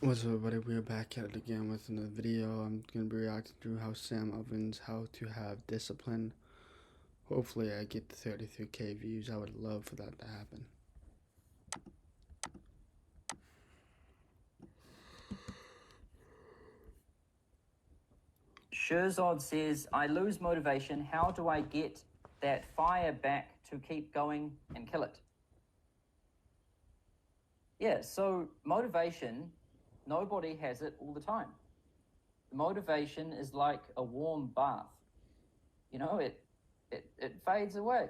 What's up, everybody? We're back at it again with another video. I'm going to be reacting to how Sam Ovens, how to have discipline. Hopefully I get the 33k views. I would love for that to happen. Shirzod says, I lose motivation. How do I get that fire back to keep going and kill it? Yeah, so motivation, nobody has it all the time. Motivation is like a warm bath. You know, it fades away.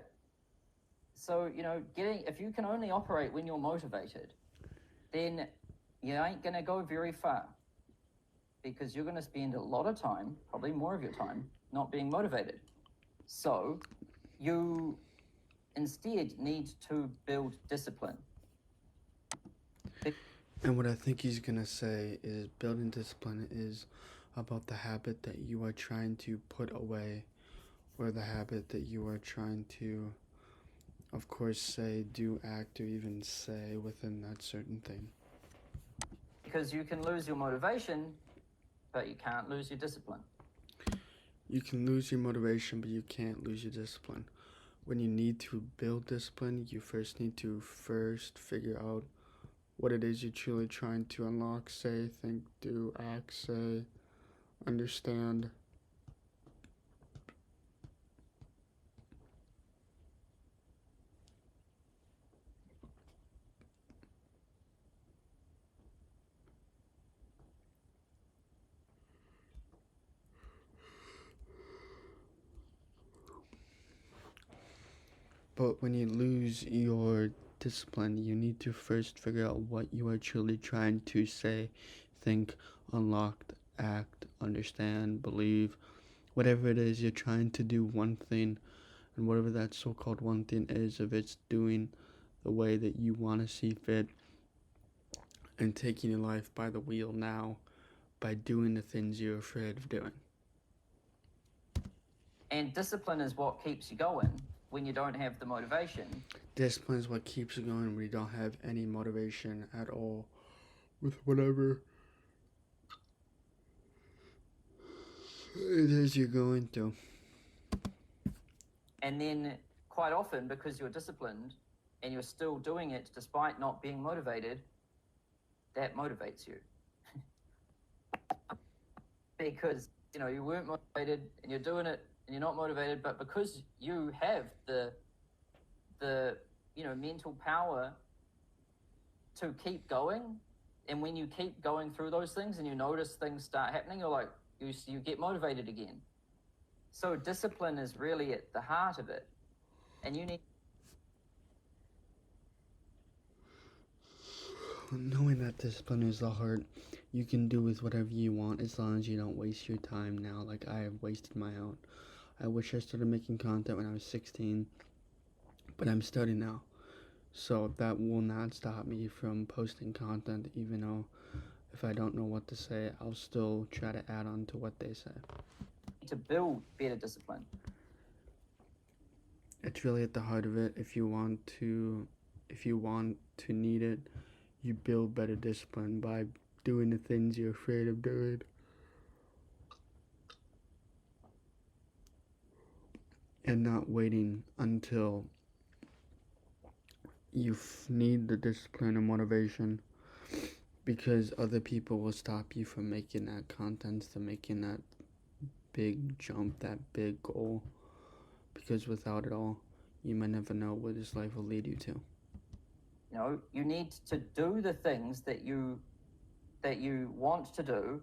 So, if you can only operate when you're motivated, then you ain't going to go very far, because you're going to spend a lot of time, probably more of your time, not being motivated. So you instead need to build discipline. And what I think he's going to say is building discipline is about the habit that you are trying to put away, or the habit that you are trying to, of course, say, do, act, or even say within that certain thing. Because you can lose your motivation, but you can't lose your discipline. You can lose your motivation, but you can't lose your discipline. When you need to build discipline, you first need to figure out what it is you're truly trying to unlock, say, think, do, act, say, understand. But when you lose your discipline, you need to first figure out what you are truly trying to say, think, unlock, act, understand, believe. Whatever it is you're trying to do one thing, and whatever that so-called one thing is, if it's doing the way that you want to see fit and taking your life by the wheel now by doing the things you're afraid of doing. And discipline is what keeps you going when you don't have the motivation. Discipline is what keeps you going when you don't have any motivation at all with whatever it is you're going through. And then quite often, because you're disciplined and you're still doing it despite not being motivated, that motivates you. Because, you weren't motivated and you're doing it and you're not motivated, but because you have the mental power to keep going, and when you keep going through those things and you notice things start happening, you're like, you get motivated again. So discipline is really at the heart of it, and you need. Knowing that discipline is the heart, you can do with whatever you want as long as you don't waste your time now like I have wasted my own. I wish I started making content when I was 16, but I'm starting now. So that will not stop me from posting content, even though if I don't know what to say, I'll still try to add on to what they say. To build better discipline. It's really at the heart of it. If you want to need it, you build better discipline by doing the things you're afraid of doing. And not waiting until you need the discipline and motivation, because other people will stop you from making that content, to making that big jump, that big goal, because without it all, you might never know where this life will lead you to. You need to do the things that you want to do,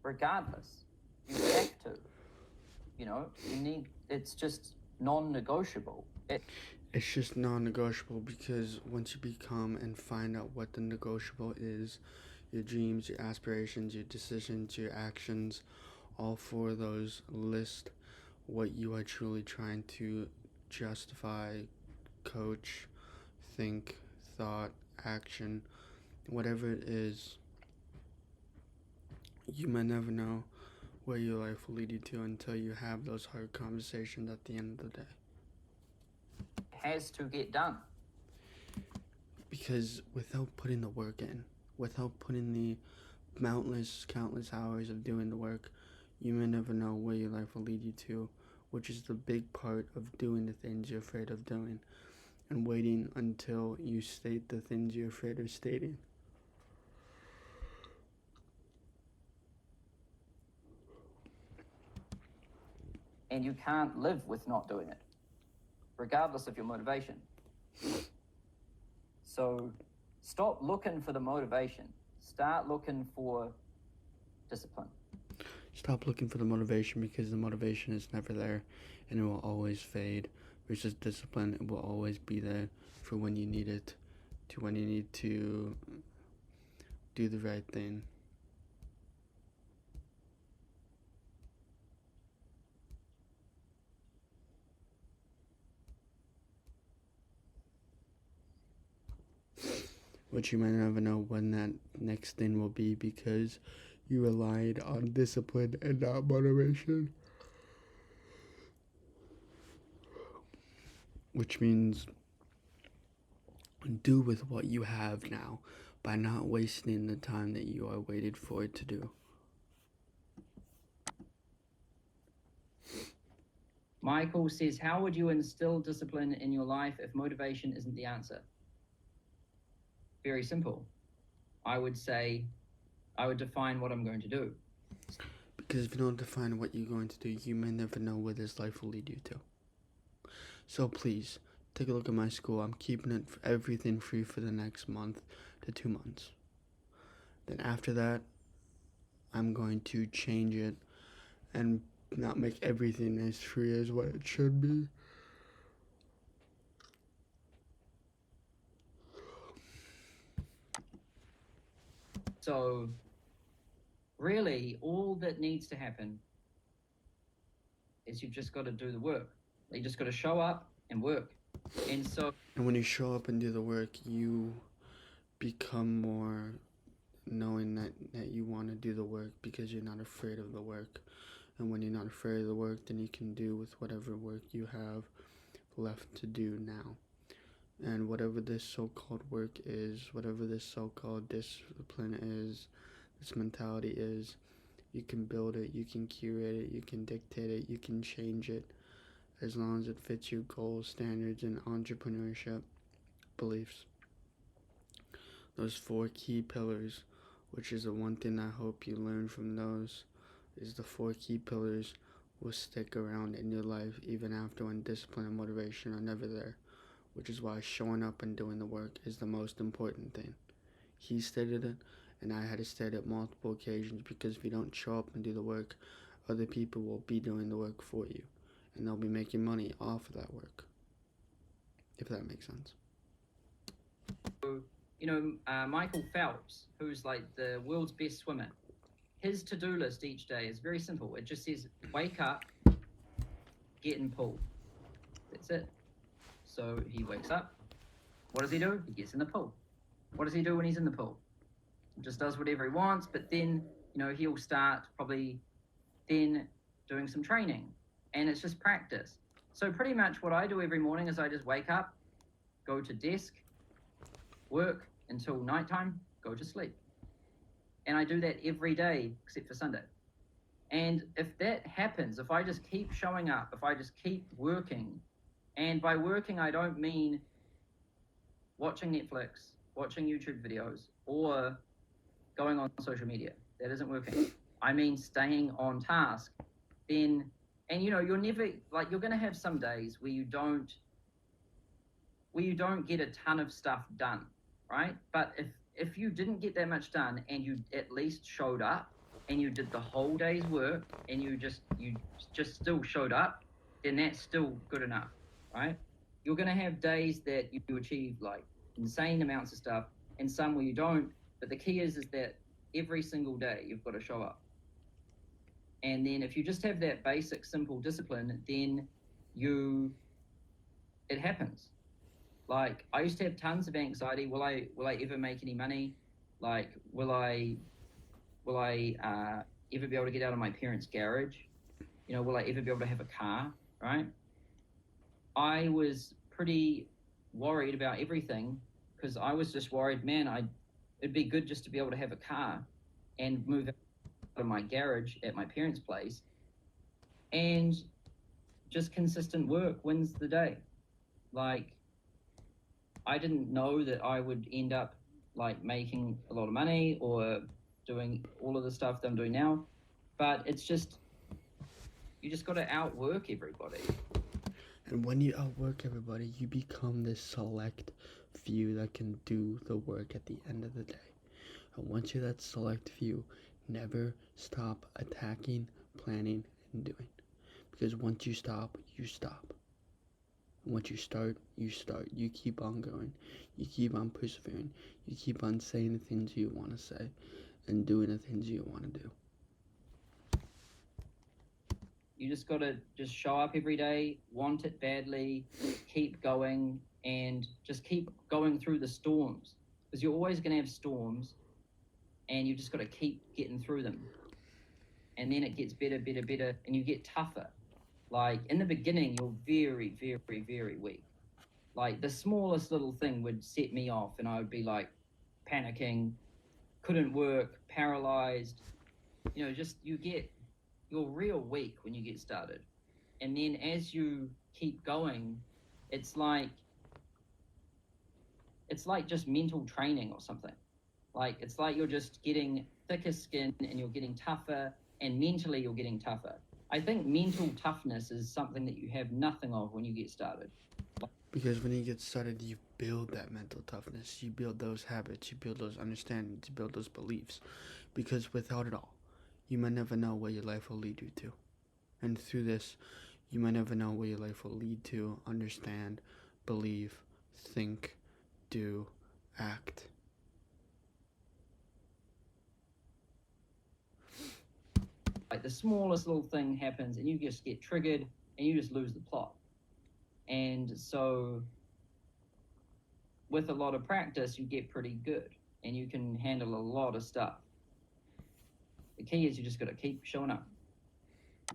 regardless. You have to. It's just non-negotiable. It's just non-negotiable, because once you become and find out what the negotiable is, your dreams, your aspirations, your decisions, your actions, all four of those list what you are truly trying to justify, coach, think, thought, action, whatever it is. You might never know where your life will lead you to until you have those hard conversations at the end of the day. Has to get done. Because without putting the work in, Without putting the countless hours of doing the work, you may never know where your life will lead you to, which is the big part of doing the things you're afraid of doing and waiting until you state the things you're afraid of stating. And you can't live with not doing it, regardless of your motivation. So stop looking for the motivation. Start looking for discipline. Stop looking for the motivation, because the motivation is never there and it will always fade. Versus discipline, it will always be there for when you need it, to when you need to do the right thing. But you might never know when that next thing will be, because you relied on discipline and not motivation. Which means do with what you have now by not wasting the time that you are waited for it to do. Michael says, how would you instill discipline in your life if motivation isn't the answer? Very simple. I would define what I'm going to do. Because if you don't define what you're going to do, you may never know where this life will lead you to. So please, take a look at my school. I'm keeping everything free for the next month to 2 months. Then after that, I'm going to change it and not make everything as free as what it should be. So really, all that needs to happen is you've just got to do the work. You just got to show up and work. And when you show up and do the work, you become more knowing that you want to do the work, because you're not afraid of the work. And when you're not afraid of the work, then you can do with whatever work you have left to do now. And whatever this so-called work is, whatever this so-called discipline is, this mentality is, you can build it, you can curate it, you can dictate it, you can change it, as long as it fits your goals, standards, and entrepreneurship beliefs. Those 4 key pillars, which is the one thing I hope you learn from those, is the 4 key pillars will stick around in your life even after when discipline and motivation are never there. Which is why showing up and doing the work is the most important thing. He stated it, and I had to state it multiple occasions, because if you don't show up and do the work, other people will be doing the work for you, and they'll be making money off of that work, if that makes sense. Michael Phelps, who's like the world's best swimmer, his to-do list each day is very simple. It just says, wake up, get in pool. That's it. So he wakes up. What does he do? He gets in the pool. What does he do when he's in the pool? He just does whatever he wants, but then, he'll start probably then doing some training, and it's just practice. So pretty much what I do every morning is I just wake up, go to desk, work until nighttime, go to sleep. And I do that every day except for Sunday. And if that happens, if I just keep showing up, if I just keep working, and by working, I don't mean watching Netflix, watching YouTube videos, or going on social media. That isn't working. I mean staying on task. Then, and you're never, you're going to have some days where you don't get a ton of stuff done, right? But if you didn't get that much done and you at least showed up and you did the whole day's work and you just still showed up, then that's still good enough. Right? You're going to have days that you achieve insane amounts of stuff and some where you don't. But the key is that every single day you've got to show up. And then if you just have that basic, simple discipline, then it happens. I used to have tons of anxiety. Will I ever make any money? Will I ever be able to get out of my parents' garage? Will I ever be able to have a car? Right? I was pretty worried about everything, because I was just worried, man, it'd be good just to be able to have a car and move out of my garage at my parents' place, and just consistent work wins the day. Like, I didn't know that I would end up like making a lot of money or doing all of the stuff that I'm doing now, but it's just, you just got to outwork everybody. And when you outwork everybody, you become this select few that can do the work at the end of the day. And once you're that select few, never stop attacking, planning, and doing. Because once you stop, you stop. And once you start, you start. You keep on going. You keep on persevering. You keep on saying the things you want to say and doing the things you want to do. You just got to just show up every day, want it badly, keep going, and just keep going through the storms. Because you're always going to have storms, and you just got to keep getting through them. And then it gets better, better, better, and you get tougher. Like, in the beginning, you're very, very, very weak. Like, the smallest little thing would set me off, and I would be like panicking, couldn't work, paralyzed. You know, just you're real weak when you get started. And then as you keep going, it's like just mental training or something. Like, it's like you're just getting thicker skin and you're getting tougher, and mentally you're getting tougher. I think mental toughness is something that you have nothing of when you get started. Because when you get started, you build that mental toughness. You build those habits. You build those understandings. You build those beliefs. Because without it all, you might never know where your life will lead you to. And through this, you might never know where your life will lead to, understand, believe, think, do, act. Like, the smallest little thing happens and you just get triggered and you just lose the plot. And so with a lot of practice, you get pretty good and you can handle a lot of stuff. The key is you just got to keep showing up.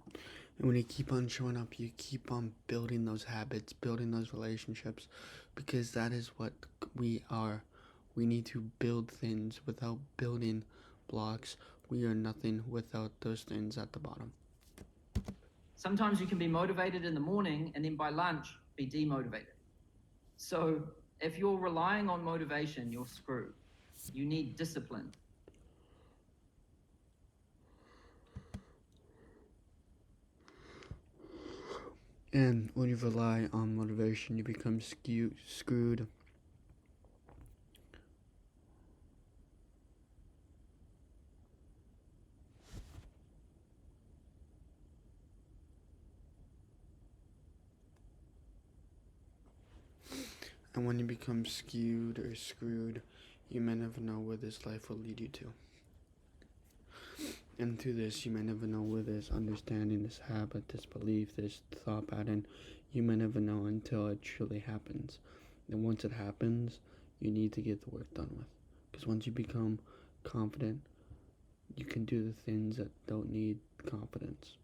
And when you keep on showing up, you keep on building those habits, building those relationships, because that is what we are. We need to build things. Without building blocks, we are nothing without those things at the bottom. Sometimes you can be motivated in the morning and then by lunch be demotivated. So if you're relying on motivation, you're screwed. You need discipline. And when you rely on motivation, you become screwed. And when you become skewed or screwed, you may never know where this life will lead you to. And through this, you may never know where this understanding, this habit, this belief, this thought pattern, you may never know until it truly happens. And once it happens, you need to get the work done with. Because once you become confident, you can do the things that don't need confidence.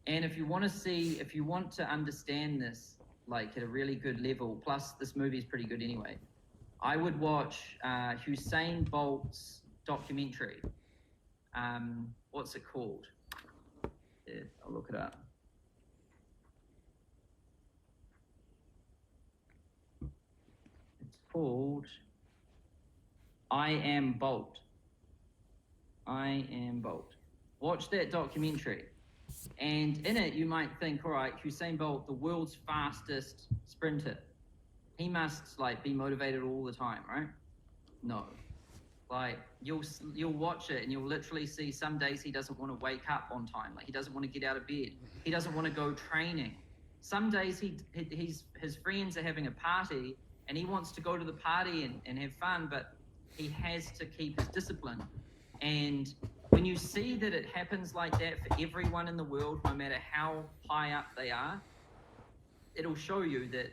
And if you want to understand this, like, at a really good level, plus this movie is pretty good anyway, I would watch Usain Bolt's documentary. What's it called? Yeah, I'll look it up. It's called I Am Bolt. I Am Bolt. Watch that documentary. And in it, you might think, all right, Usain Bolt, the world's fastest sprinter, he must like be motivated all the time, right? No. Like, you'll watch it and you'll literally see some days he doesn't want to wake up on time. Like, he doesn't want to get out of bed. He doesn't want to go training. Some days his friends are having a party and he wants to go to the party and have fun, but he has to keep his discipline. And when you see that it happens like that for everyone in the world, no matter how high up they are, it'll show you that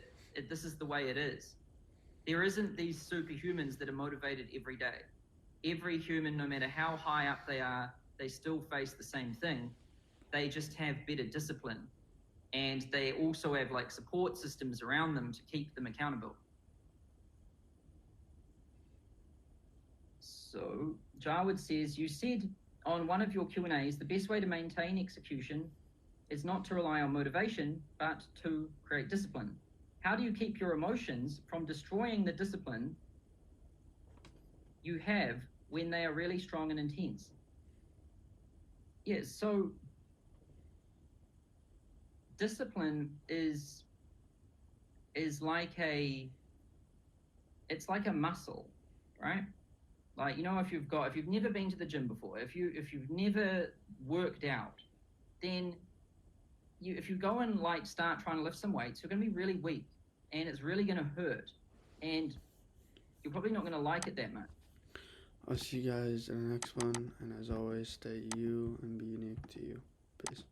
this is the way it is. There isn't these superhumans that are motivated every day. Every human, no matter how high up they are, they still face the same thing. They just have better discipline. And they also have like support systems around them to keep them accountable. So Jarwood says, you said on one of your Q&As, the best way to maintain execution is not to rely on motivation, but to create discipline. How do you keep your emotions from destroying the discipline you have when they are really strong and intense? Yes, so discipline is like it's like a muscle, right? Like, you know, if you've never been to the gym before, if you've never worked out, then if you go and like start trying to lift some weights, you're going to be really weak, and it's really going to hurt, and you're probably not going to like it that much. I'll see you guys in the next one, and as always, stay you and be unique to you. Peace.